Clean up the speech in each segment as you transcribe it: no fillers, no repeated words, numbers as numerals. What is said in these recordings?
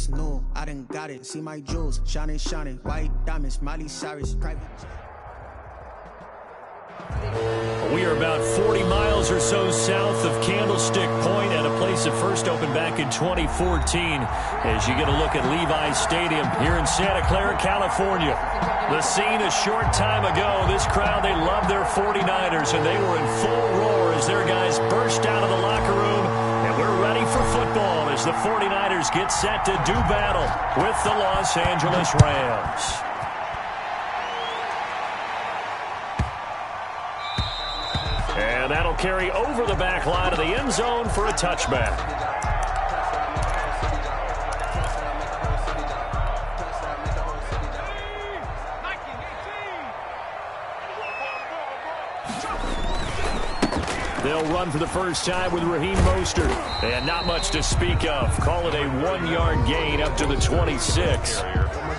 it's new. I done got it. See my jewels, shining, shining. White diamonds, Miley Cyrus, private. We are about 40 miles or so south of Candlestick Point at a place that first opened back in 2014 as you get a look at Levi's Stadium here in Santa Clara, California. The scene a short time ago, this crowd, they love their 49ers, and they were in full roar as their guys burst out of the locker room, and we're ready for football as the 49ers get set to do battle with the Los Angeles Rams. And that'll carry over the back line of the end zone for a touchback. They'll run for the first time with Raheem Mostert. And not much to speak of. Call it a 1-yard gain up to the 26.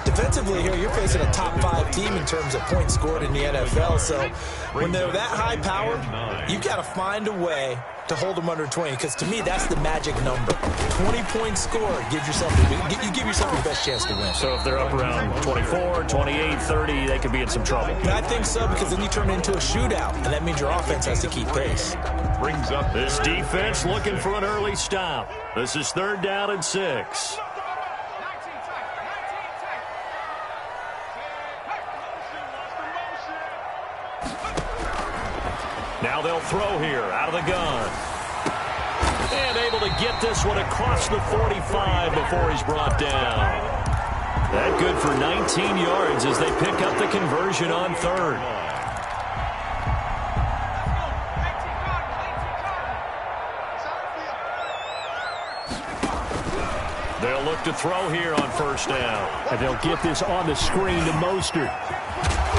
Defensively here, you're facing a top 5 team in terms of points scored in the NFL. So when they're that high powered, you've got to find a way to hold them under 20. Because to me, that's the magic number. 20 points scored. You give yourself your best chance to win. So if they're up around 24, 28, 30, they could be in some trouble. And I think so, because then you turn it into a shootout. And that means your offense has to keep pace. Brings up this defense looking for an early stop. This is 3rd down and 6. Now they'll throw here out of the gun. And able to get this one across the 45 before he's brought down. That good for 19 yards as they pick up the conversion on 3rd. They'll look to throw here on 1st down. And they'll get this on the screen to Mostert.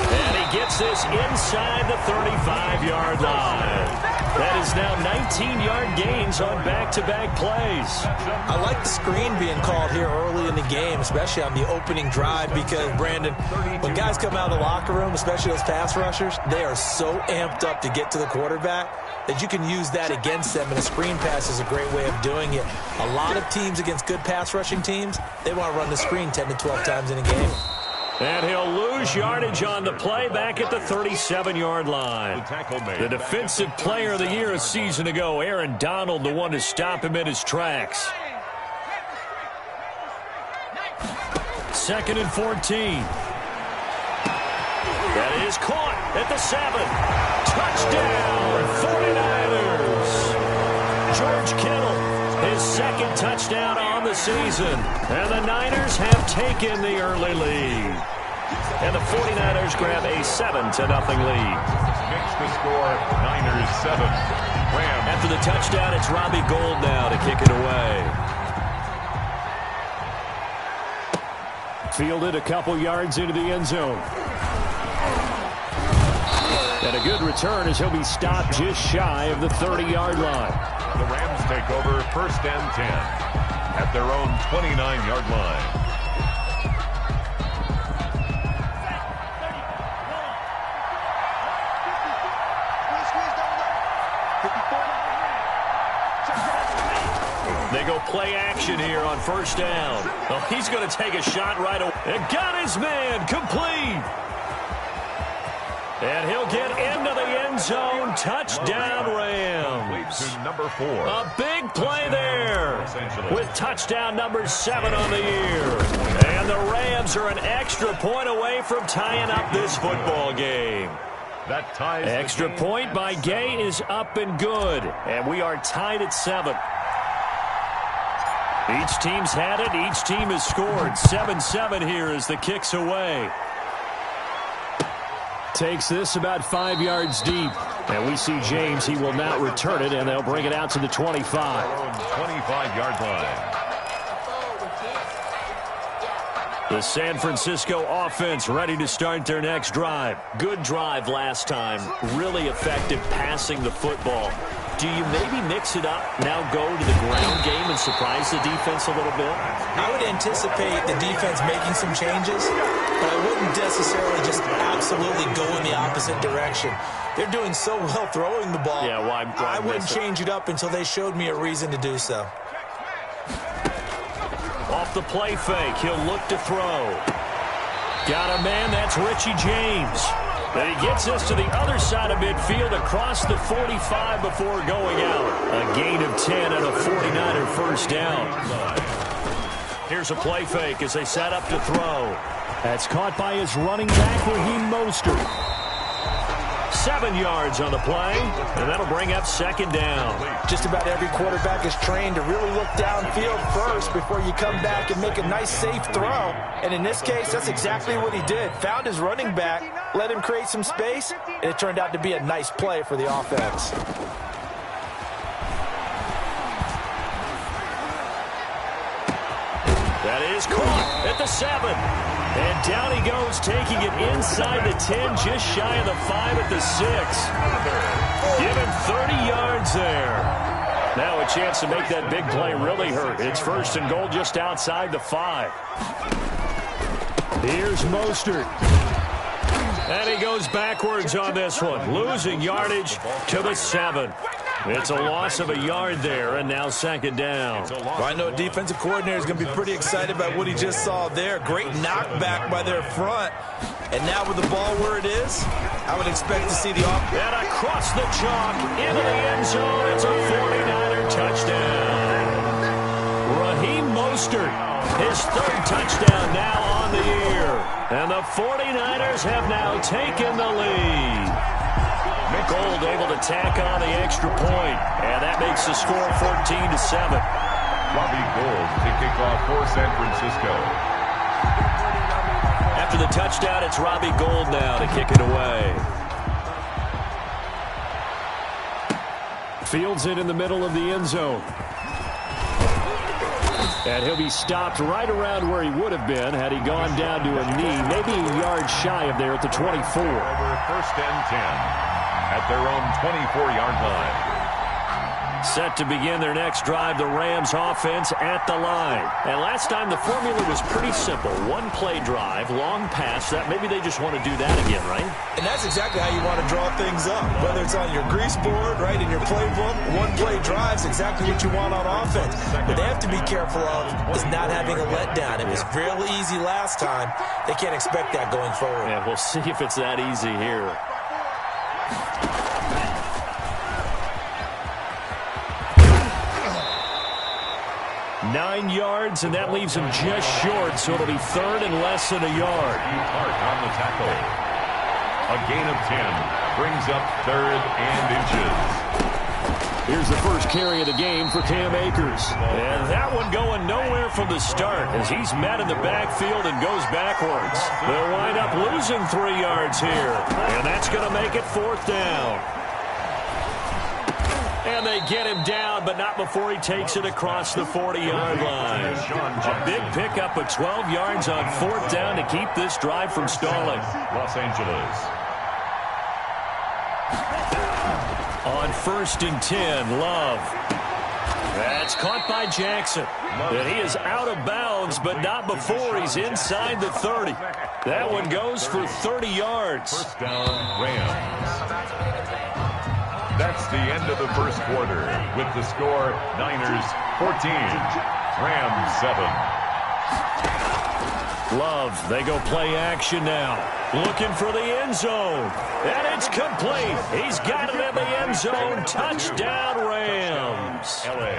And he gets this inside the 35-yard line. That is now 19-yard gains on back-to-back plays. I like the screen being called here early in the game, especially on the opening drive, because, Brandon, when guys come out of the locker room, especially those pass rushers, they are so amped up to get to the quarterback that you can use that against them, and a screen pass is a great way of doing it. A lot of teams against good pass-rushing teams, they want to run the screen 10 to 12 times in a game. And he'll lose yardage on the play back at the 37-yard line. The defensive player of the year a season ago, Aaron Donald, the one to stop him in his tracks. 2nd and 14. That is caught at the 7. Touchdown, 49ers. George Kittle, his 2nd touchdown on the season. And the Niners have taken the early lead. And the 49ers grab a 7-0 lead. Makes the score Niners 7. Rams. After the touchdown, it's Robbie Gould now to kick it away. Fielded a couple yards into the end zone. And a good return as he'll be stopped just shy of the 30-yard line. The Rams take over 1st and 10 at their own 29-yard line. They go play action here on 1st down. Oh, he's going to take a shot right away. And got his man complete. And he'll get into the end zone. Touchdown, Rams. Number 4. A big play there with touchdown number 7 on the year. And the Rams are an extra point away from tying up this football game. That ties extra point by Gay is up and good. And we are tied at 7. Each team's had it. Each team has scored. 7-7 here as the kick's away. Takes this about 5 yards deep. And we see James. He will not return it, and they'll bring it out to the 25. 25-yard line. The San Francisco offense ready to start their next drive. Good drive last time. Really effective passing the football. Do you maybe mix it up, now go to the ground game and surprise the defense a little bit? I would anticipate the defense making some changes, but I wouldn't necessarily just absolutely go in the opposite direction. They're doing so well throwing the ball. Yeah, why I wouldn't change it up until they showed me a reason to do so. Off the play fake, he'll look to throw. Got a man, that's Richie James. And he gets us to the other side of midfield across the 45 before going out. A gain of 10 and a 49er first down. Here's a play fake as they set up to throw. That's caught by his running back, Raheem Mostert. 7 yards on the play, and that'll bring up second down. Just about every quarterback is trained to really look downfield first before you come back and make a nice, safe throw. And in this case, that's exactly what he did. Found his running back, let him create some space, and it turned out to be a nice play for the offense. That is caught at the 7. And down he goes, taking it inside the 10, just shy of the 5 at the 6. Give him 30 yards there. Now a chance to make that big play really hurt. It's first and goal just outside the 5. Here's Mostert. And he goes backwards on this one, losing yardage to the 7. It's a loss of a yard there, and now second down. Well, I know a defensive coordinator is going to be pretty excited about what he just saw there. Great knockback by their front. And now with the ball where it is, I would expect to see the offense. And across the chalk, into the end zone, it's a 49er touchdown. Raheem Mostert, his 3rd touchdown now on the year. And the 49ers have now taken the lead. Gold able to tack on the extra point, and that makes the score 14-7. Robbie Gould to kick off for San Francisco. After the touchdown, it's Robbie Gould now to kick it away. Fields it in the middle of the end zone. And he'll be stopped right around where he would have been had he gone down to a knee, maybe a yard shy of there at the 24. Over first and 10. At their own 24-yard line. Set to begin their next drive, the Rams offense at the line. And last time the formula was pretty simple. 1 play drive, long pass. That maybe they just want to do that again, right? And that's exactly how you want to draw things up. Whether it's on your grease board, right, in your playbook, 1 play drive is exactly what you want on offense. What they have to be careful of is not having a letdown. It was real easy last time. They can't expect that going forward. Yeah, we'll see if it's that easy here. 9 yards, and that leaves him just short, so it'll be 3rd and less than a yard. Hart on the tackle. A gain of 10 brings up 3rd and inches. Here's the first carry of the game for Cam Akers. And that one going nowhere from the start as he's met in the backfield and goes backwards. They'll wind up losing 3 yards here, and that's going to make it 4th down. And they get him down, but not before he takes it across the 40-yard line. A big pickup of 12 yards on 4th down to keep this drive from stalling. Los Angeles. On 1st and 10, Love. That's caught by Jackson. And he is out of bounds, but not before he's inside the 30. That one goes for 30 yards. First down, Rams. That's the end of the first quarter with the score Niners 14, Rams 7. Love, they go play action now. Looking for the end zone. And it's complete. He's got it in the end zone. Touchdown, Rams. LA.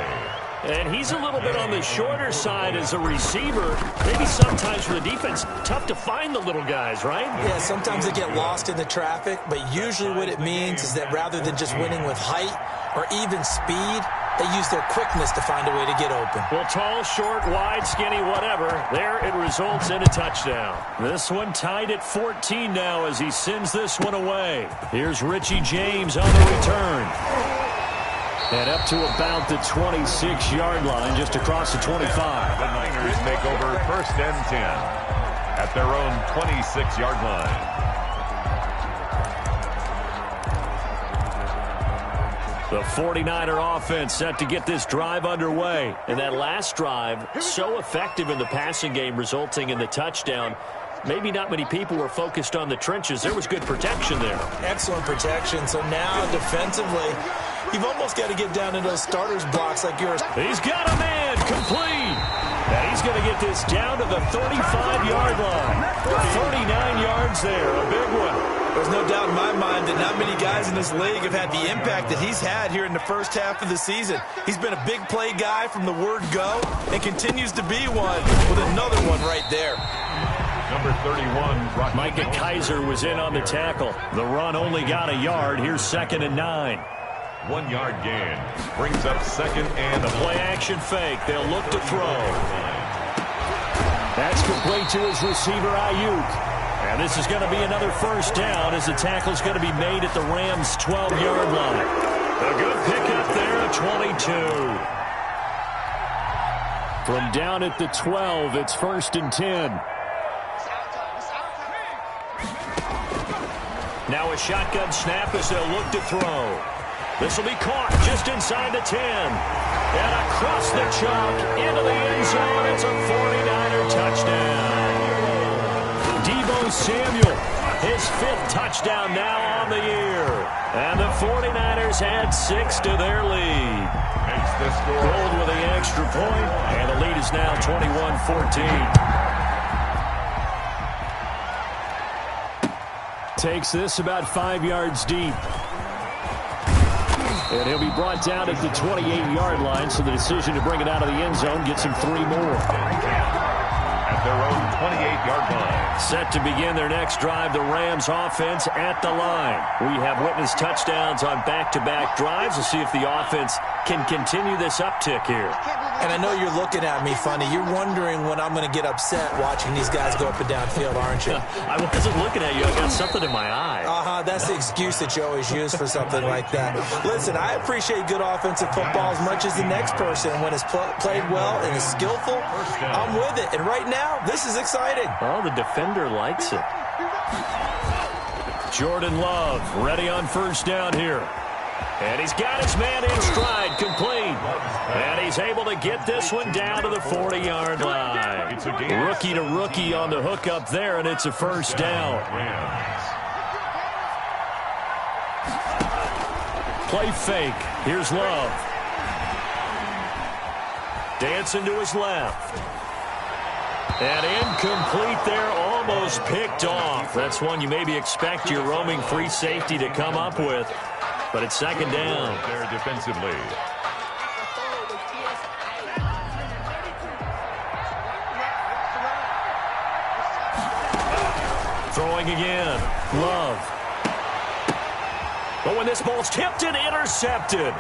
And he's a little bit on the shorter side as a receiver. Maybe sometimes for the defense, tough to find the little guys, right? Yeah, sometimes they get lost in the traffic, but usually what it means is that rather than just winning with height or even speed, they use their quickness to find a way to get open. Well, tall, short, wide, skinny, whatever. There it results in a touchdown. This one tied at 14 now as he sends this one away. Here's Richie James on the return. And up to about the 26-yard line, just across the 25. The Niners take over first and 10 at their own 26-yard line. The 49er offense set to get this drive underway. And that last drive, so effective in the passing game, resulting in the touchdown. Maybe not many people were focused on the trenches. There was good protection there. Excellent protection. So now defensively, you've almost got to get down into those starters blocks like yours. He's got a man complete. And he's going to get this down to the 35-yard line. 49 yards there, a big one. There's no doubt in my mind that not many guys in this league have had the impact that he's had here in the first half of the season. He's been a big play guy from the word go and continues to be one with another one right there. Number 31, Micah Kiser was in on the tackle. The run only got a yard. Here's 2nd and 9. 1 yard gain. Brings up 2nd and the play action fake. They'll look to throw. That's complete to his receiver, Ayuk. And this is going to be another first down as the tackle's going to be made at the Rams' 12-yard line. A good pickup there at 22. From down at the 12, it's 1st and 10. Now a shotgun snap as they'll look to throw. This will be caught just inside the 10. And across the chalk into the end zone. It's a 49er touchdown. Deebo Samuel, his 5th touchdown now on the year. And the 49ers add 6 to their lead. makes the score. Gold with the extra point, and the lead is now 21-14. Takes this about 5 yards deep. And he'll be brought down at the 28-yard line, so the decision to bring it out of the end zone gets him 3 more. At their own 28-yard line. Set to begin their next drive, the Rams offense at the line. We have witnessed touchdowns on back-to-back drives. We'll see if the offense can continue this uptick here. And I know you're looking at me funny. You're wondering when I'm going to get upset watching these guys go up and down field, aren't you? I wasn't looking at you. I got something in my eye. That's the excuse that you always use for something like that. Listen, I appreciate good offensive football as much as the next person. When it's played well and is skillful, I'm with it. And right now, this is exciting. Oh, the defender likes it. Jordan Love ready on first down here. And he's got his man in stride, complete. And he's able to get this one down to the 40-yard line. Rookie to rookie on the hook up there, and it's a first down. Play fake. Here's Love. Dancing to his left. And incomplete there, almost picked off. That's one you maybe expect your roaming free safety to come up with. But it's second down. There defensively. Throwing again. Love. But when this ball's tipped and intercepted.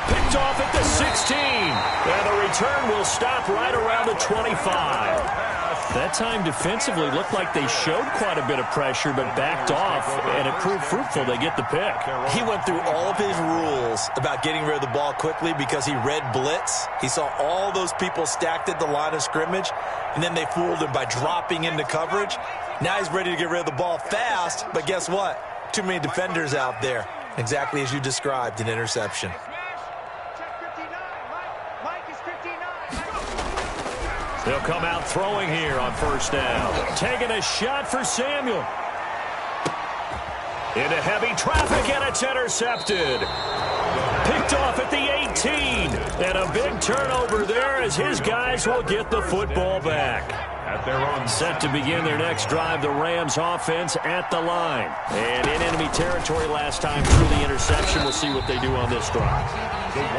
Picked off at the 16. And the return will stop right around the 25. That time defensively looked like they showed quite a bit of pressure but backed off, and it proved fruitful. They get the pick. He went through all of his rules about getting rid of the ball quickly because he read blitz. He saw all those people stacked at the line of scrimmage, and then they fooled him by dropping into coverage. Now he's ready to get rid of the ball fast, but guess what? Too many defenders out there. Exactly as you described, an interception. They'll come out throwing here on first down. Taking a shot for Samuel. Into heavy traffic, and it's intercepted. Picked off at the 18. And a big turnover there as his guys will get the football back. At their own. Set to begin their next drive, the Rams offense at the line. And in enemy territory last time through the interception. We'll see what they do on this drive.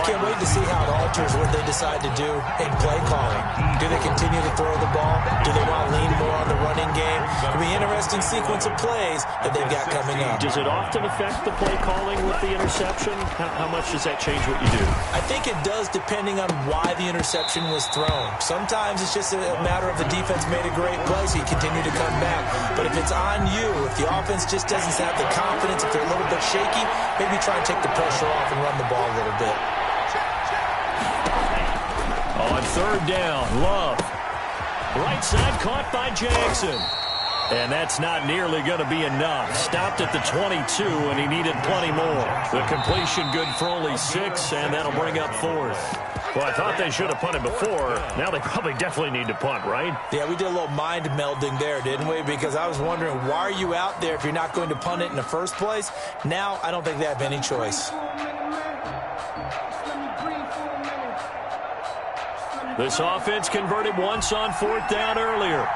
Can't wait to see how it alters what they decide to do in play calling. Do they continue to throw the ball? Do they want to lean more on the running game? It'll be an interesting sequence of plays that they've got coming up. Does it often affect the play calling with the interception? How much does that change what you do? I think it does depending on why the interception was thrown. Sometimes it's just a matter of the defense made a great play, so you continue to come back. But if it's on you, if the offense just doesn't have the confidence, if they're a little bit shaky, maybe try and take the pressure off and run the ball a little bit. On third down, Love. Right side caught by Jackson. And that's not nearly going to be enough. Stopped at the 22, and he needed plenty more. The completion good for only 6, and that'll bring up fourth. Well, I thought they should have punted before. Now they probably definitely need to punt, right? Yeah, we did a little mind melding there, didn't we? Because I was wondering, why are you out there if you're not going to punt it in the first place? Now, I don't think they have any choice. This offense converted once on 4th down earlier.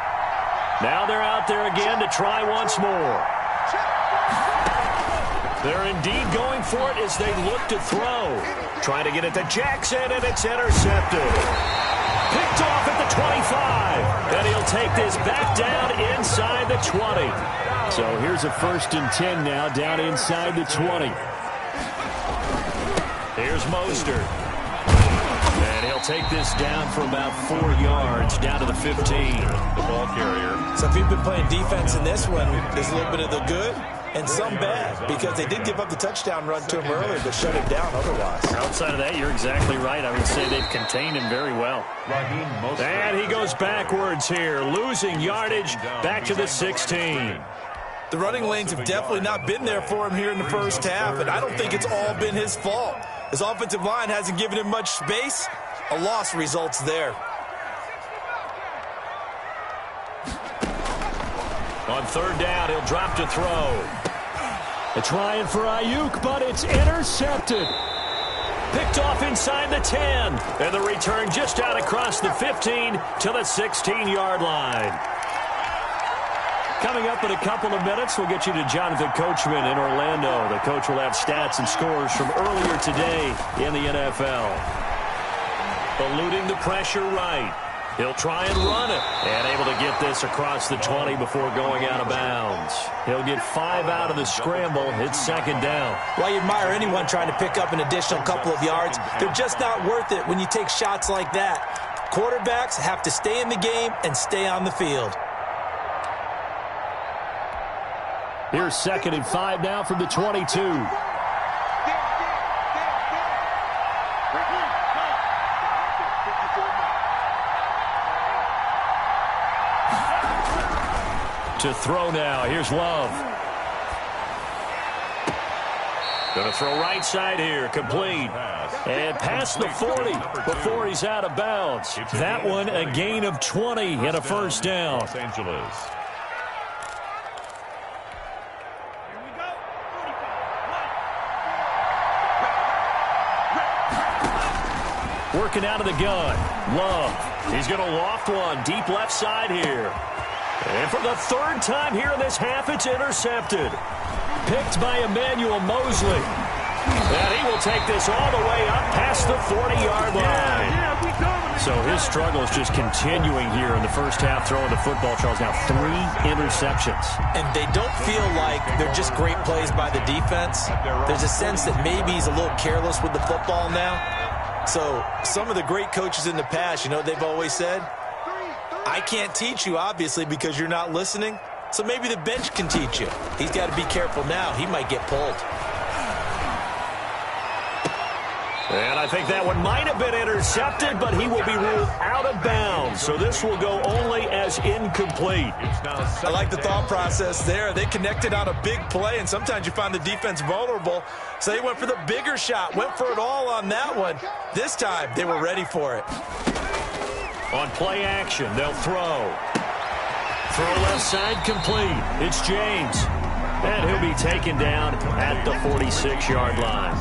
Now they're out there again to try once more. They're indeed going for it as they look to throw. Trying to get it to Jackson, and it's intercepted. Picked off at the 25. And he'll take this back down inside the 20. So here's a 1st and 10 now, down inside the 20. Here's Mostert. And he'll take this down for about 4 yards, down to the 15. The ball carrier. So if you've been playing defense in this one, there's a little bit of the good and some bad, because they did give up the touchdown run to him earlier, but shut him down otherwise. Outside of that, you're exactly right. I would say they've contained him very well. And he goes backwards here, losing yardage back to the 16. The running lanes have definitely not been there for him here in the first half, and I don't think it's all been his fault. His offensive line hasn't given him much space. A loss results there. On 3rd down, he'll drop to throw. They're trying for Ayuk, but it's intercepted. Picked off inside the 10. And the return just out across the 15 to the 16-yard line. Coming up in a couple of minutes, we'll get you to Jonathan Coachman in Orlando. The coach will have stats and scores from earlier today in the NFL. Eluding the pressure right. He'll try and run it. And able to get this across the 20 before going out of bounds. He'll get 5 out of the scramble. It's 2nd down. While you admire anyone trying to pick up an additional couple of yards, they're just not worth it when you take shots like that. Quarterbacks have to stay in the game and stay on the field. Here's 2nd and 5 now from the 22. To throw now. Here's Love. Going to throw right side here. Complete. And past the 40 before he's out of bounds. That one a gain of 20 and a 1st down. Los Angeles. Working out of the gun. Love. He's going to loft one deep left side here. And for the 3rd time here in this half, it's intercepted. Picked by Emmanuel Mosley. And he will take this all the way up past the 40-yard line. So his struggle is just continuing here in the first half, throwing the football, Charles. Now 3 interceptions. And they don't feel like they're just great plays by the defense. There's a sense that maybe he's a little careless with the football now. So some of the great coaches in the past, you know, they've always said, I can't teach you, obviously, because you're not listening. So maybe the bench can teach you. He's got to be careful now. He might get pulled. And I think that one might have been intercepted, but he will be ruled out of bounds. So this will go only as incomplete. I like the thought process there. They connected on a big play, and sometimes you find the defense vulnerable. So they went for the bigger shot, went for it all on that one. This time, they were ready for it. On play action, they'll throw. Throw left side complete. It's James. And he'll be taken down at the 46-yard line.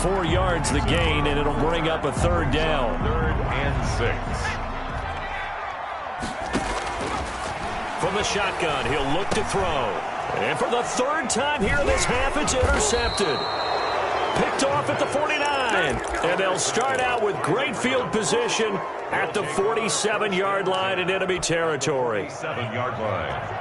4 yards the gain, and it'll bring up a 3rd down. 3rd and 6. From the shotgun, he'll look to throw. And for the 3rd time here in this half, it's intercepted. Picked off at the 49. And they'll start out with great field position at the 47-yard line in enemy territory. 7-yard line.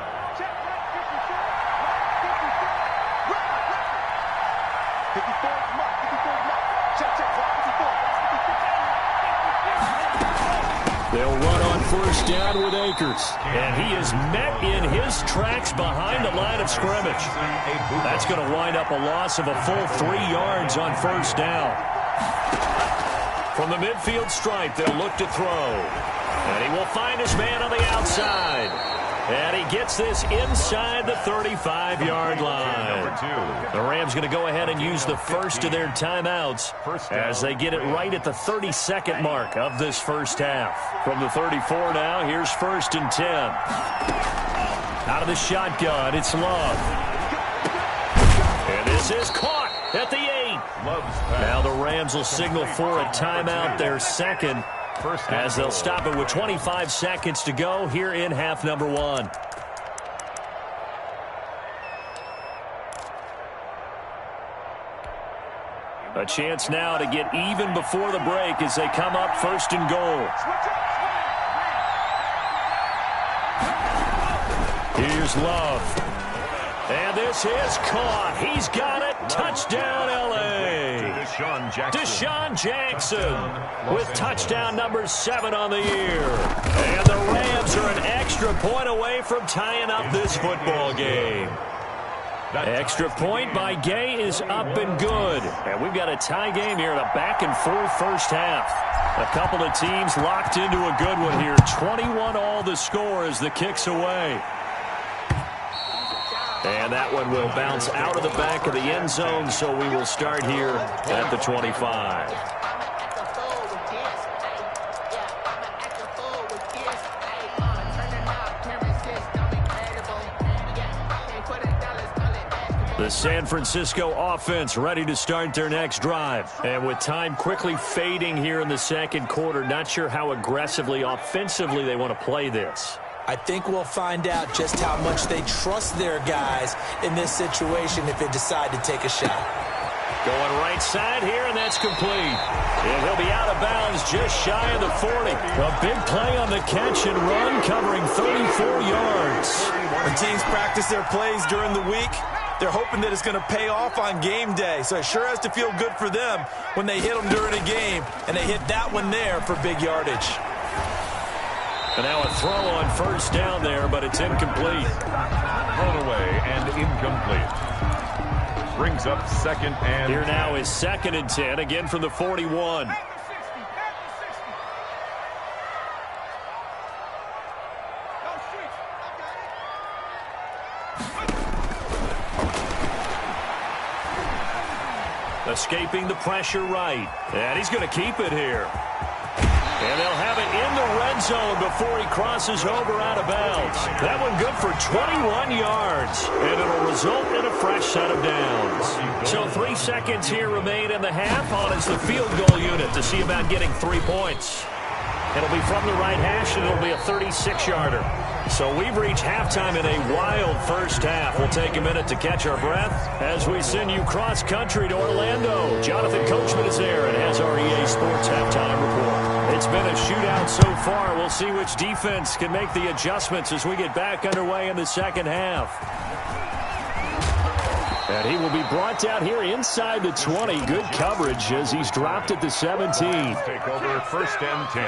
They'll run on 1st down with Akers. And he is met in his tracks behind the line of scrimmage. That's going to wind up a loss of a full 3 yards on 1st down. From the midfield stripe, they'll look to throw. And he will find his man on the outside. And he gets this inside the 35-yard line. The Rams going to go ahead and use the first of their timeouts as they get it right at the 32nd mark of this first half. From the 34 now, here's 1st and 10. Out of the shotgun, it's Love. And this is caught at the 8. Now the Rams will signal for a timeout, their 2nd. first and as they'll stop it with 25 seconds to go here in half number 1. A chance now to get even before the break as they come up first and goal. Here's Love. And this is caught. He's got it. Touchdown, L.A. Deshaun Jackson with touchdown number 7 on the year. And the Rams are an extra point away from tying up this football game. Extra point by Gay is up and good. And we've got a tie game here in a back-and-forth first half. A couple of teams locked into a good one here. 21-all the score as the kick's away. And that one will bounce out of the back of the end zone, so we will start here at the 25. The San Francisco offense ready to start their next drive. And with time quickly fading here in the second quarter, not sure how aggressively, offensively they want to play this. I think we'll find out just how much they trust their guys in this situation if they decide to take a shot. Going right side here, and that's complete. And he'll be out of bounds just shy of the 40. A big play on the catch and run, covering 34 yards. When teams practice their plays during the week, they're hoping that it's going to pay off on game day. So it sure has to feel good for them when they hit them during a game, and they hit that one there for big yardage. And now a throw on first down there, but it's incomplete. Thrown away and incomplete. Brings up second and here now is 2nd and 10, again from the 41. Escaping the pressure right. And he's going to keep it here. And they'll have it in the red zone before he crosses over out of bounds. That one good for 21 yards. And it'll result in a fresh set of downs. So 3 seconds here remain in the half. On is the field goal unit to see about getting 3 points. It'll be from the right hash, and it'll be a 36-yarder. So we've reached halftime in a wild first half. We'll take a minute to catch our breath as we send you cross-country to Orlando. Jonathan Coachman is there and has our EA Sports halftime report. It's been a shootout so far. We'll see which defense can make the adjustments as we get back underway in the second half. And he will be brought down here inside the 20. Good coverage as he's dropped at the 17. Take over 1st and 10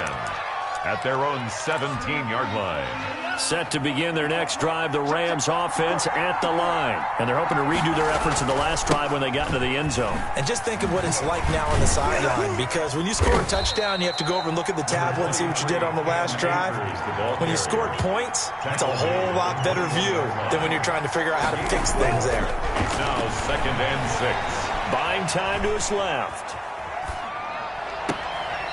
at their own 17-yard line. Set to begin their next drive, the Rams offense at the line. And they're hoping to redo their efforts in the last drive when they got into the end zone. And just think of what it's like now on the sideline, because when you score a touchdown, you have to go over and look at the tablet and see what you did on the last drive. When you scored points, it's a whole lot better view than when you're trying to figure out how to fix things there. Now 2nd and 6. Buying time to his left.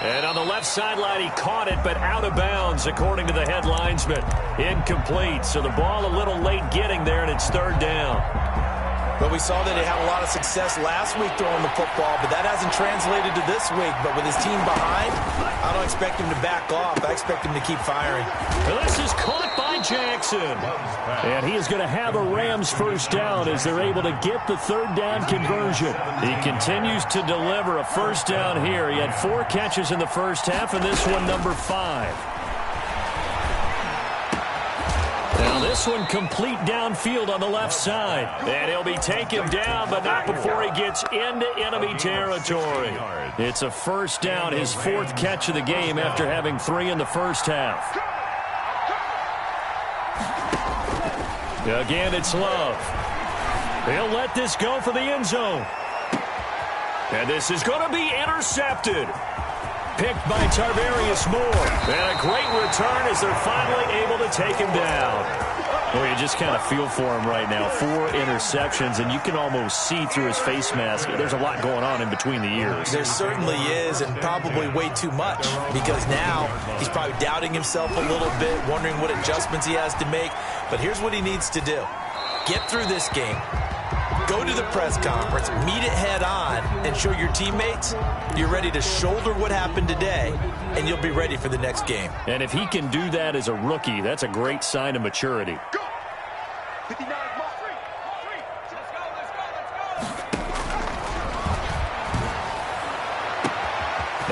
And on the left sideline, he caught it, but out of bounds, according to the head linesman. Incomplete, so the ball a little late getting there, and it's 3rd down. But we saw that he had a lot of success last week throwing the football, but that hasn't translated to this week. But with his team behind, I don't expect him to back off. I expect him to keep firing. And this is caught by Jackson. And he is going to have a Rams first down as they're able to get the 3rd down conversion. He continues to deliver a first down here. He had 4 catches in the first half, and this one number 5. Now this one complete downfield on the left side. And he'll be taken down, but not before he gets into enemy territory. It's a first down, his 4th catch of the game after having 3 in the first half. Again, it's Love. He'll let this go for the end zone. And this is going to be intercepted. Picked by Tarvarius Moore. And a great return as they're finally able to take him down. Well, you just kind of feel for him right now. 4 interceptions, and you can almost see through his face mask. There's a lot going on in between the ears. There certainly is, and probably way too much, because now he's probably doubting himself a little bit, wondering what adjustments he has to make. But here's what he needs to do. Get through this game. Go to the press conference, meet it head on, and show your teammates you're ready to shoulder what happened today, and you'll be ready for the next game. And if he can do that as a rookie, that's a great sign of maturity. Go. 59, mark. Three. Let's go.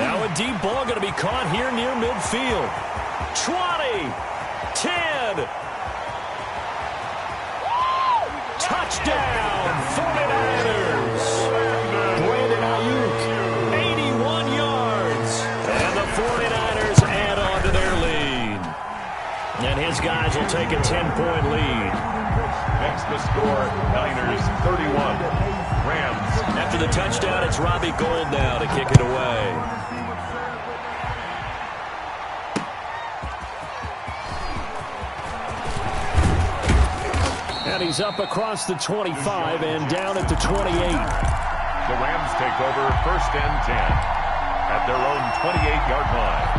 Now a deep ball going to be caught here near midfield. 20, 10. Touchdown, 49ers. Brandon Ayuk, 81 yards. And the 49ers add on to their lead. And his guys will take a 10-point lead. Next the score, Niners 31, Rams. After the touchdown, it's Robbie Gould now to kick it away. And he's up across the 25 and down at the 28. The Rams take over 1st and 10 at their own 28-yard line.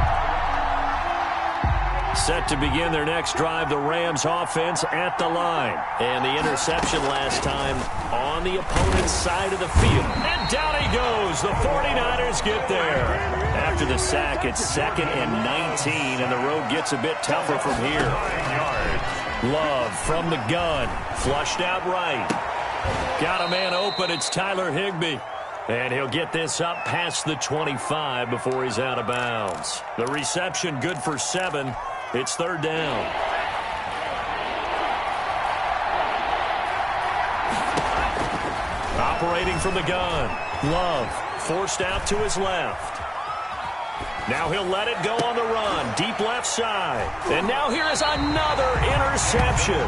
Set to begin their next drive, the Rams offense at the line. And the interception last time on the opponent's side of the field. And down he goes. The 49ers get there. After the sack, it's 2nd and 19, and the road gets a bit tougher from here. 9 yards. Love from the gun. Flushed out right. Got a man open. It's Tyler Higbee. And he'll get this up past the 25 before he's out of bounds. The reception good for 7. It's 3rd down. Operating from the gun. Love forced out to his left. Now he'll let it go on the run. Deep left side. And now here is another interception.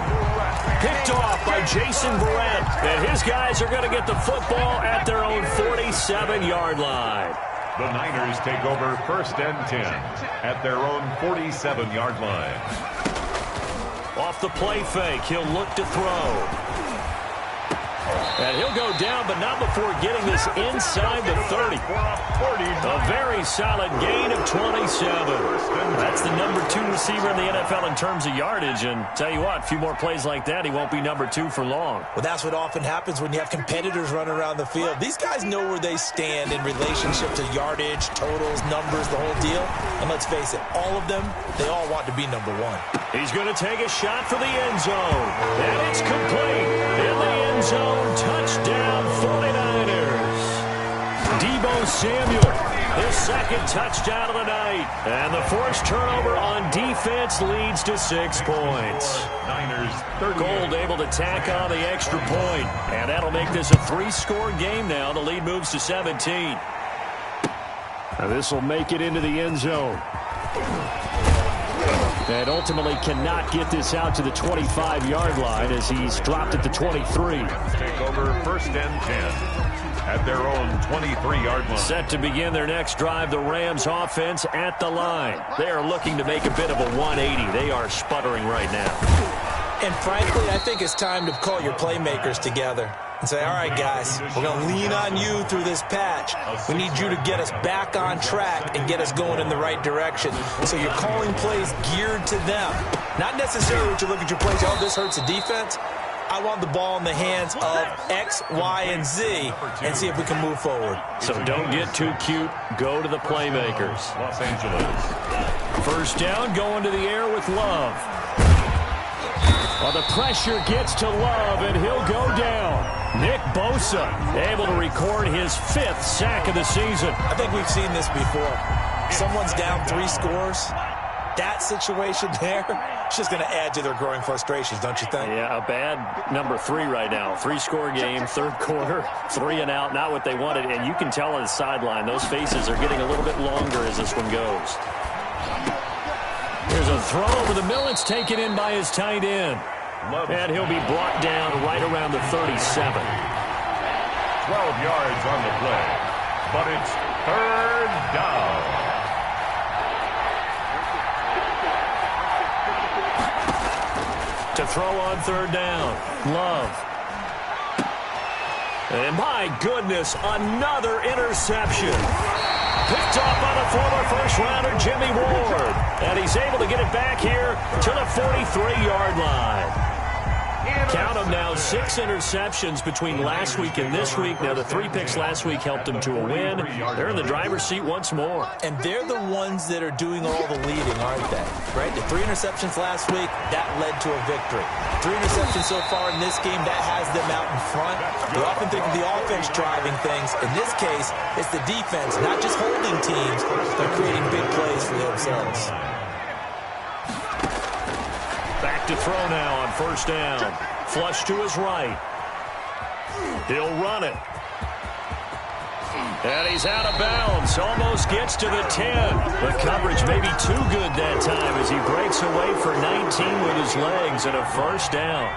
Picked off by Jason Verrett. And his guys are going to get the football at their own 47-yard line. The Niners take over 1st and 10 at their own 47-yard line. Off the play fake, he'll look to throw. And he'll go down, but not before getting this inside the 30. A very solid gain of 27. That's the number 2 receiver in the NFL in terms of yardage. And tell you what, a few more plays like that, he won't be number 2 for long. Well, that's what often happens when you have competitors running around the field. These guys know where they stand in relationship to yardage, totals, numbers, the whole deal. And let's face it, all of them, they all want to be number 1. He's going to take a shot for the end zone. And it's complete. In the end zone, touchdown 49ers. Deebo Samuel, his 2nd touchdown of the night. And the forced turnover on defense leads to 6 points. Niners 38. Gould able to tack on the extra point. And that'll make this a 3-score game now. The lead moves to 17. Now this will make it into the end zone. And ultimately cannot get this out to the 25-yard line as he's dropped at the 23. Take over 1st and 10 at their own 23-yard line. Set to begin their next drive, the Rams offense at the line. They are looking to make a bit of a 180. They are sputtering right now. And frankly, I think it's time to call your playmakers together and say, all right, guys, we're going to lean on you through this patch. We need you to get us back on track and get us going in the right direction. So you're calling plays geared to them. Not necessarily that you look at your plays, oh, this hurts the defense. I want the ball in the hands of X, Y, and Z and see if we can move forward. So don't get too cute. Go to the playmakers. Los Angeles. 1st down, going to the air with Love. Well, the pressure gets to Love, and he'll go down. Nick Bosa able to record his 5th sack of the season. I think we've seen this before. Someone's down 3 scores. That situation there, it's just going to add to their growing frustrations, don't you think? Yeah, a bad number 3 right now. 3-score game, 3rd quarter, 3 and out, not what they wanted. And you can tell on the sideline, those faces are getting a little bit longer as this one goes. Here's a throw over the middle. It's taken in by his tight end. And he'll be brought down right around the 37. 12 yards on the play, but it's 3rd down. To throw on 3rd down, Love. And my goodness, another interception. Picked off by the former first-rounder Jimmy Ward. And he's able to get it back here to the 43-yard line. Count them now, 6 interceptions between last week and this week. Now, the 3 picks last week helped them to a win. They're in the driver's seat once more. And they're the ones that are doing all the leading, aren't they? Right? The 3 interceptions last week, that led to a victory. 3 interceptions so far in this game, that has them out in front. We often think of the offense driving things. In this case, it's the defense, not just holding teams. They're creating big plays for themselves. Back to throw now on first down. Flush to his right. He'll run it. And he's out of bounds. Almost gets to the 10. The coverage may be too good that time as he breaks away for 19 with his legs and a first down.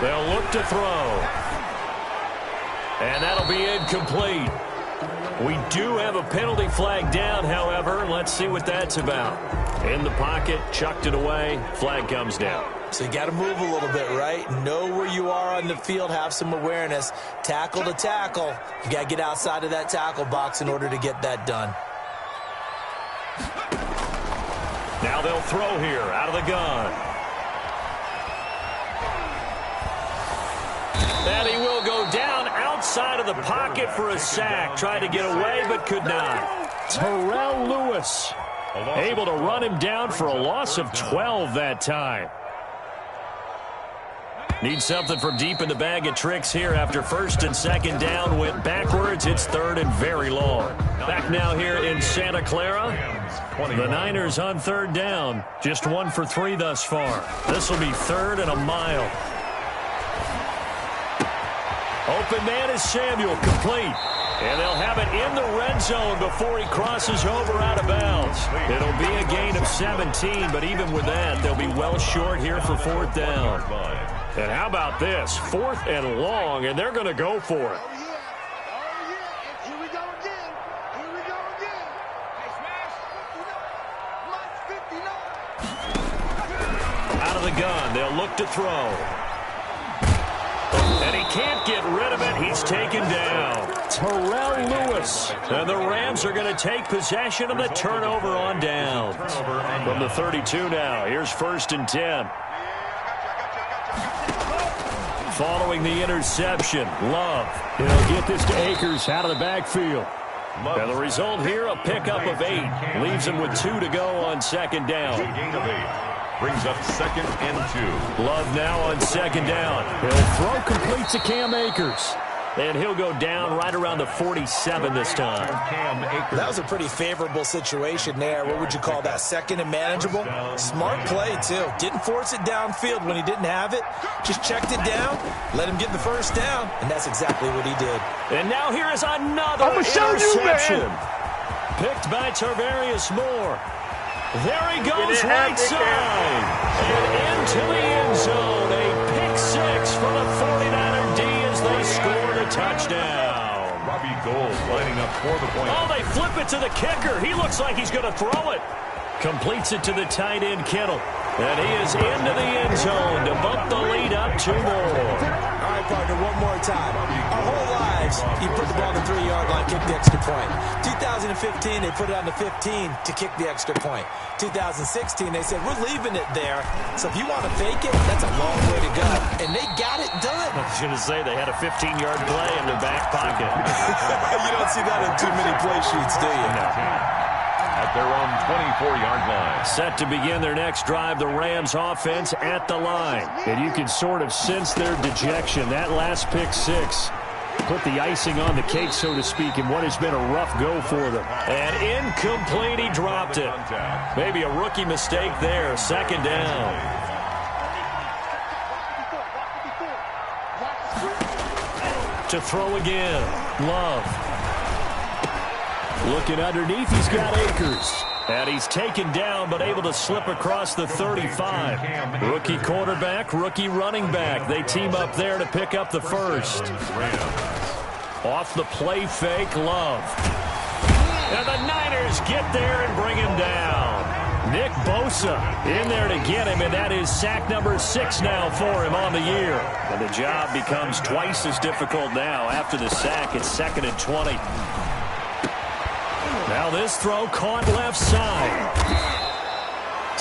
They'll look to throw. And that'll be incomplete. We do have a penalty flag down, however. Let's see what that's about. In the pocket, chucked it away. Flag comes down. So you got to move a little bit, right? Know where you are on the field. Have some awareness. Tackle to tackle. You got to get outside of that tackle box in order to get that done. Now they'll throw here out of the gun. And he will go down outside of the pocket for a sack. Tried to get away, but could not. Terrell Lewis able to run him down for a loss of 12 that time. Need something from deep in the bag of tricks here after first and second down went backwards. It's third and very long. Back now here in Santa Clara. The Niners on third down. Just 1 for 3 thus far. This will be third and a mile. Open man is Samuel, complete. And they'll have it in the red zone before he crosses over out of bounds. It'll be a gain of 17, but even with that, they'll be well short here for fourth down. And how about this? 4th and long, and they're going to go for it. Here we go again. Here we go again. Hey, smash. Lunch 59. Out of the gun, they'll look to throw. And he can't get rid of it. He's taken down. Terrell Lewis. And the Rams are going to take possession of the turnover on down. From the 32 now. Here's first and 10. Following the interception, Love. He'll get this to Akers out of the backfield. And the result here, a pickup of 8. Leaves him with 2 to go on second down. Brings up second and 2. Love now on second down. He'll throw complete to Cam Akers. And he'll go down right around the 47 this time. That was a pretty favorable situation there. What would you call that? Second and manageable? Smart play, too. Didn't force it downfield when he didn't have it. Just checked it down, let him get the first down, and that's exactly what he did. And now here is another interception. Picked by Tarvarius Moore. There he goes right side. And into the end zone. A pick 6 for the 49er D as they score the touchdown. Robbie Gould lining up for the point. Oh, they flip it to the kicker. He looks like he's going to throw it. Completes it to the tight end, Kittle. And he is into the end zone to bump the lead up 2 more. All right, partner, one more time. Our whole lives, you put the ball on the 3-yard line, kick the extra point. 2015, they put it on the 15 to kick the extra point. 2016, they said, we're leaving it there. So if you want to fake it, that's a long way to go. And they got it done. I was going to say they had a 15-yard play in their back pocket. You don't see that in too many play sheets, do you? No. At their own 24-yard line. Set to begin their next drive, the Rams offense at the line. And you can sort of sense their dejection. That last pick 6 put the icing on the cake, so to speak, in what has been a rough go for them. And incomplete, he dropped it. Maybe a rookie mistake there. Second down. To throw again. Love. Looking underneath, he's got Akers. And he's taken down, but able to slip across the 35. Rookie quarterback, rookie running back. They team up there to pick up the first. Off the play fake, Love. And the Niners get there and bring him down. Nick Bosa in there to get him, and that is sack number 6 now for him on the year. And the job becomes twice as difficult now after the sack. It's 2nd and 20. Now this throw caught left side.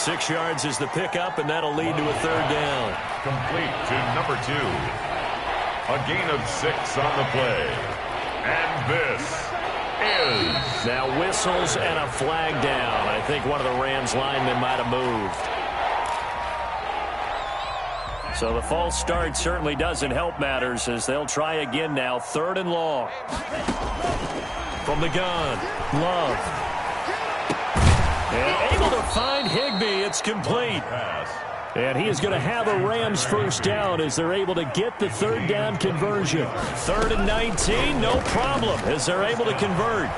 6 yards is the pickup, and that'll lead to a third down. Complete to number 2. A gain of 6 on the play. And this is... Now whistles and a flag down. I think one of the Rams linemen might have moved. So the false start certainly doesn't help matters as they'll try again now. 3rd and long. From the gun, Love. And able to find Higbee. It's complete. And he is going to have a Rams first down as they're able to get the 3rd down conversion. 3rd and 19, no problem as they're able to convert.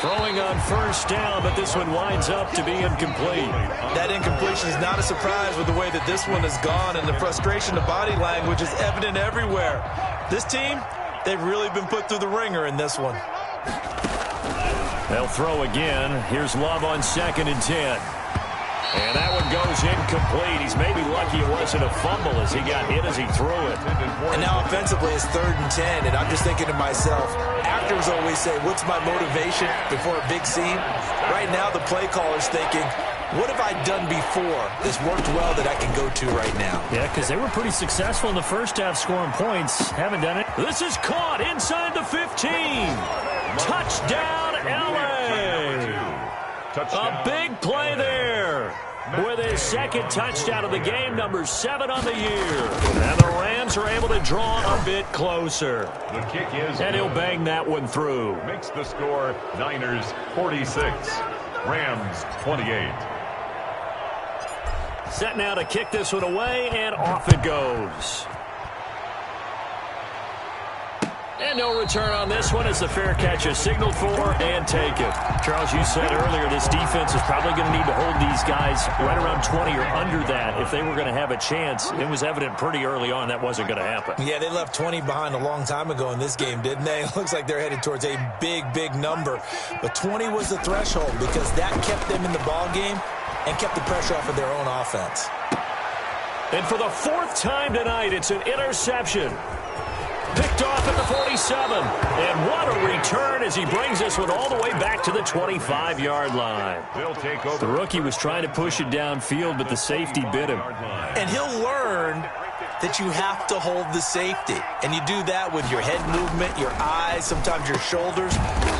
Throwing on first down, but this one winds up to be incomplete. That incompletion is not a surprise with the way that this one has gone, and the frustration, the body language is evident everywhere. This team, they've really been put through the ringer in this one. They'll throw again. Here's Love on 2nd and 10. And that one goes incomplete. He's maybe lucky it wasn't a fumble as he got hit as he threw it. And now offensively it's 3rd and 10, and I'm just thinking to myself, actors always say, what's my motivation before a big scene? Right now the play caller's thinking, what have I done before that's worked well that I can go to right now? Yeah, because they were pretty successful in the first half scoring points. Haven't done it. This is caught inside the 15. Touchdown, L.A. A big play there with his 2nd touchdown of the game, number 7 on the year. And the Rams are able to draw a bit closer. The kick is... And he'll bang that one through. Makes the score Niners 46, Rams 28. Set now to kick this one away, and off it goes. And no return on this one as the fair catch is signaled for and taken. Charles, you said earlier this defense is probably going to need to hold these guys right around 20 or under that if they were going to have a chance. It was evident pretty early on that wasn't going to happen. Yeah, they left 20 behind a long time ago in this game, didn't they? It looks like they're headed towards a big, big number. But 20 was the threshold because that kept them in the ball game and kept the pressure off of their own offense. And for the 4th time tonight, it's an interception. Picked off at the 47. And what a return as he brings this one all the way back to the 25-yard line. They'll take over. The rookie was trying to push it downfield, but the safety bit him. And he'll learn that you have to hold the safety. And you do that with your head movement, your eyes, sometimes your shoulders.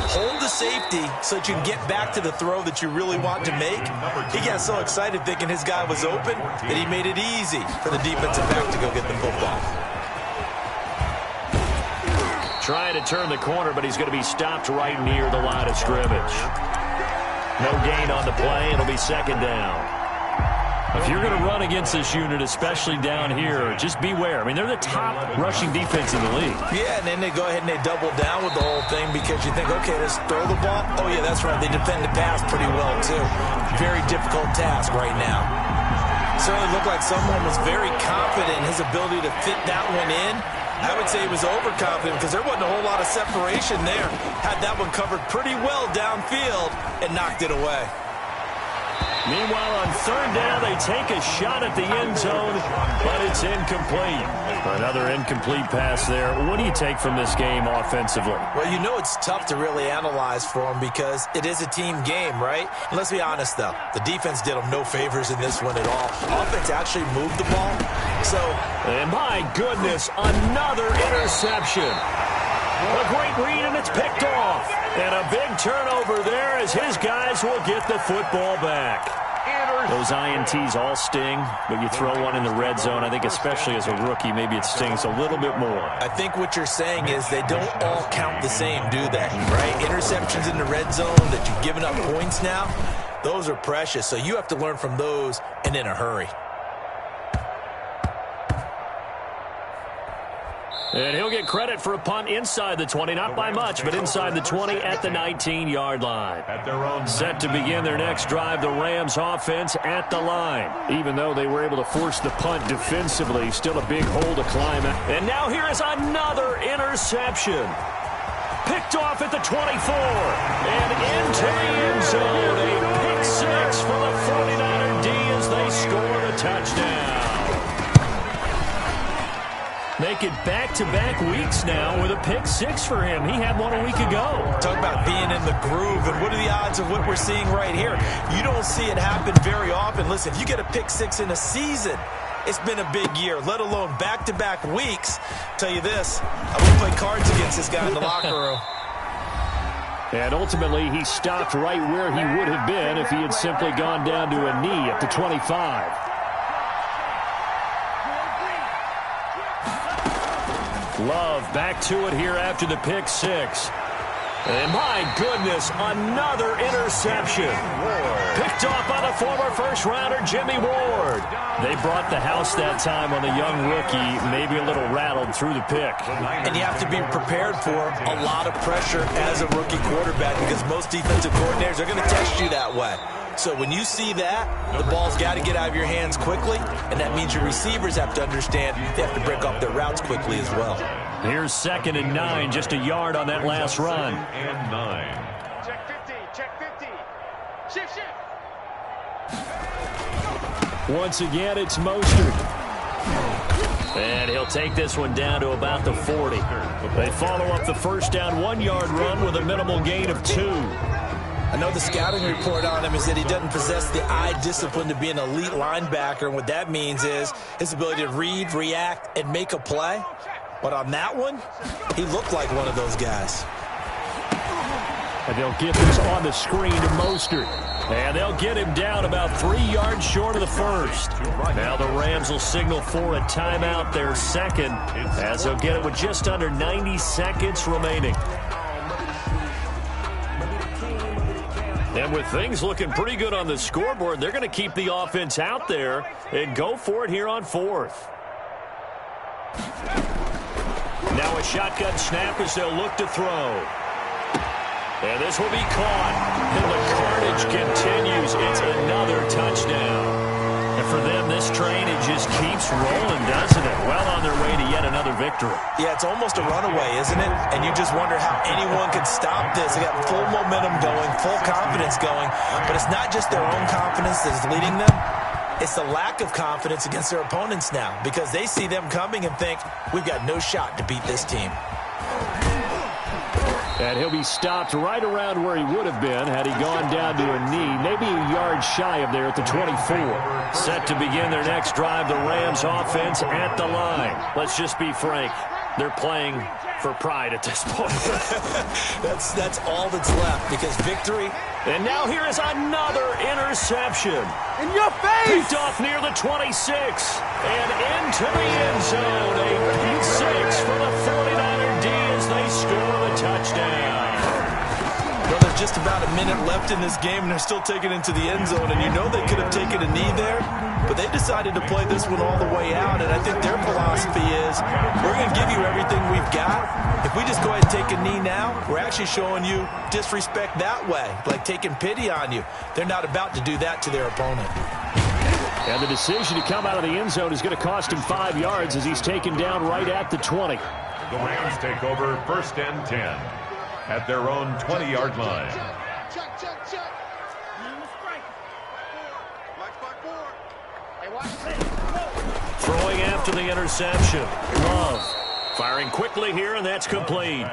Hold the safety so that you can get back to the throw that you really want to make. He got so excited thinking his guy was open that he made it easy for the defensive back to go get the football. Trying to turn the corner, but he's going to be stopped right near the line of scrimmage. No gain on the play. It'll be 2nd down. If you're going to run against this unit, especially down here, just beware. I mean, they're the top rushing defense in the league. Yeah, and then they go ahead and they double down with the whole thing because you think, okay, let's throw the ball. Oh, yeah, that's right. They defend the pass pretty well, too. Very difficult task right now. Certainly looked like someone was very confident in his ability to fit that one in. I would say he was overconfident because there wasn't a whole lot of separation there. Had that one covered pretty well downfield and knocked it away. Meanwhile, on 3rd down, they take a shot at the end zone, but it's incomplete. Another incomplete pass there. What do you take from this game offensively? Well, you know it's tough to really analyze for them because it is a team game, right? And let's be honest, though. The defense did them no favors in this one at all. Offense actually moved the ball. And my goodness, another interception. A great read, and it's picked off. And a big turnover there as his guys will get the football back. Those INTs all sting, but you throw one in the red zone, I think especially as a rookie, maybe it stings a little bit more. I think what you're saying is they don't all count the same, do they? Right? Interceptions in the red zone that you've given up points now, those are precious. So you have to learn from those and in a hurry. And he'll get credit for a punt inside the 20, not by much, but inside the 20 at the 19-yard line. Set to begin their next drive, the Rams offense at the line. Even though they were able to force the punt defensively, still a big hole to climb out. And now here is another interception. Picked off at the 24 and into the end zone. A pick 6 for the 49er D as they score the touchdown. Make look at back-to-back weeks now with a pick six for him. He had one a week ago. Talk about being in the groove, and what are the odds of what we're seeing right here? You don't see it happen very often. Listen, if you get a pick six in a season, it's been a big year, let alone back-to-back weeks. Tell you this, I wouldn't play cards against this guy in the locker room. And ultimately, he stopped right where he would have been if he had simply gone down to a knee at the 25. Love back to it here after the pick six. And my goodness, another interception. Picked off by the former first-rounder, Jimmy Ward. They brought the house that time on the young rookie, maybe a little rattled through the pick. And you have to be prepared for a lot of pressure as a rookie quarterback because most defensive coordinators are going to test you that way. So when you see that, the ball's got to get out of your hands quickly, and that means your receivers have to understand they have to break off their routes quickly as well. Here's 2nd and 9, just a yard on that last run. And 9. Check 50, check 50. Shift, shift. Once again, it's Mostert. And he'll take this one down to about the 40. They follow up the first down 1-yard run with a minimal gain of 2. I know the scouting report on him is that he doesn't possess the eye discipline to be an elite linebacker, and what that means is his ability to read, react, and make a play. But on that one, he looked like one of those guys. And they'll get this on the screen to Mostert. And they'll get him down about 3 yards short of the first. Now the Rams will signal for a timeout, their second, as they'll get it with just under 90 seconds remaining. And with things looking pretty good on the scoreboard, they're going to keep the offense out there and go for it here on 4th. Now a shotgun snap as they'll look to throw. And this will be caught. And the carnage continues. It's another touchdown. And for them, this train, it just keeps rolling, doesn't it? Well on their way to yet another victory. Yeah, it's almost a runaway, isn't it? And you just wonder how anyone could stop this. They got full momentum going, full confidence going. But it's not just their own confidence that's leading them. It's the lack of confidence against their opponents now because they see them coming and think, we've got no shot to beat this team. And he'll be stopped right around where he would have been had he gone down to a knee, maybe a yard shy of there at the 24. Set to begin their next drive, the Rams offense at the line. Let's just be frank. They're playing for pride at this point. That's all that's left because victory. And now here is another interception. In your face! Picked off near the 26 and into the end zone. A pick six for the 49er D as they score the touchdown. Well, there's just about a minute left in this game, and they're still taking it into the end zone. And you know they could have taken a knee there, but they decided to play this one all the way out. And I think their philosophy is, we're going to give you everything we've got. If we just go ahead and take a knee now, we're actually showing you disrespect that way, like taking pity on you. They're not about to do that to their opponent. And the decision to come out of the end zone is going to cost him 5 yards as he's taken down right at the 20. The Rams take over 1st and 10 at their own 20-yard line. Check, check, check. Hey, watch this. Throwing after the interception. Love firing quickly here, and that's complete.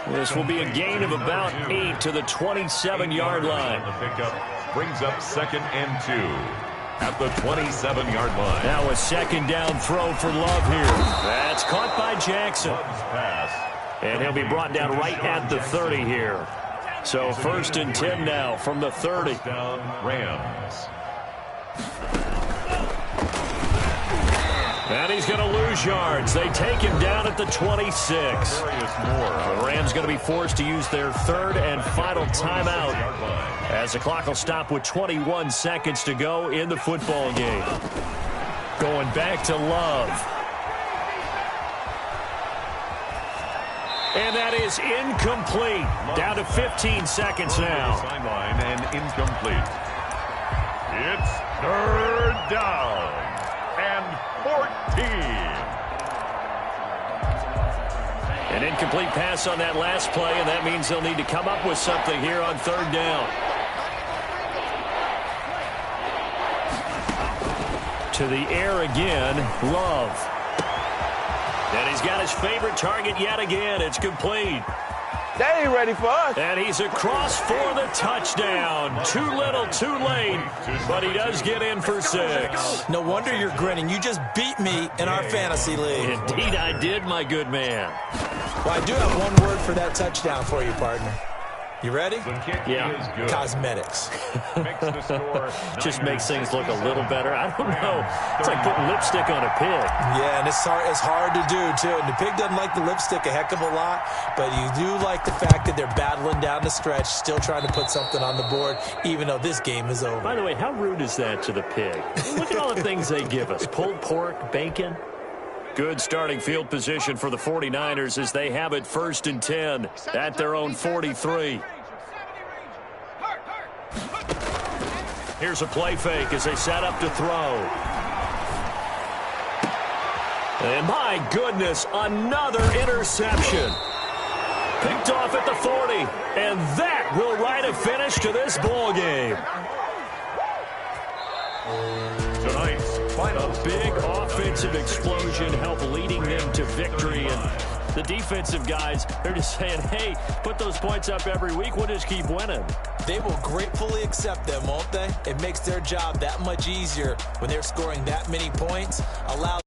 This will be a gain of about 8 to the 27-yard line. The pickup brings up 2nd and 2 at the 27-yard line. Now a 2nd down throw for Love here. That's caught by Jackson. Love's pass. And he'll be brought down right at the 30 here. So 1st and 10 now from the 30. Down Rams. And he's going to lose yards. They take him down at the 26. The Rams going to be forced to use their 3rd and final timeout as the clock will stop with 21 seconds to go in the football game. Going back to Love. And that is incomplete. Down to 15 seconds now. Sideline and incomplete. It's 3rd down and 14. An incomplete pass on that last play, and that means they'll need to come up with something here on 3rd down. To the air again, Love. And he's got his favorite target yet again. It's complete. They ain't ready for us. And he's across for the touchdown. Too little, too late, but he does get in for 6. No wonder you're grinning. You just beat me in our fantasy league. Indeed I did, my good man. Well, I do have one word for that touchdown for you, partner. You ready? Yeah. Cosmetics. Just makes things look a little better. I don't know. It's like putting lipstick on a pig. Yeah, and it's hard to do, too. And the pig doesn't like the lipstick a heck of a lot, but you do like the fact that they're battling down the stretch, still trying to put something on the board, even though this game is over. By the way, how rude is that to the pig? Look at all the things they give us. Pulled pork, bacon. Good starting field position for the 49ers as they have it 1st and 10 at their own 43. Here's a play fake as they set up to throw. And my goodness, another interception. Picked off at the 40. And that will write a finish to this ball game. Tonight's final A big offensive explosion helped leading them to victory. And the defensive guys, they're just saying, hey, put those points up every week. We'll just keep winning. They will gratefully accept them, won't they? It makes their job that much easier when they're scoring that many points. Allow